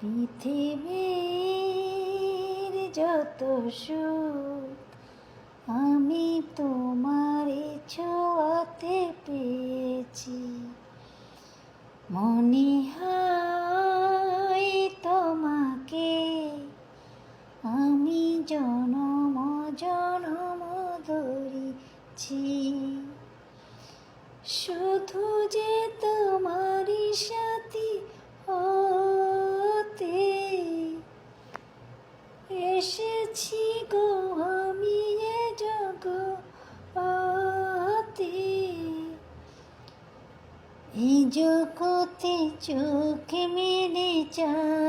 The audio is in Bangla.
পৃথিবীর যত সুখ আমি তোমার ছোঁয়াতে পেয়েছি। মনে হয় তোমাকে আমি জনম জনম ধরেছি। শুধু যে তোমারই সাথী হতে এসেছি গো আমি এ জগতে। এই জগতে চোখ মেলে চাই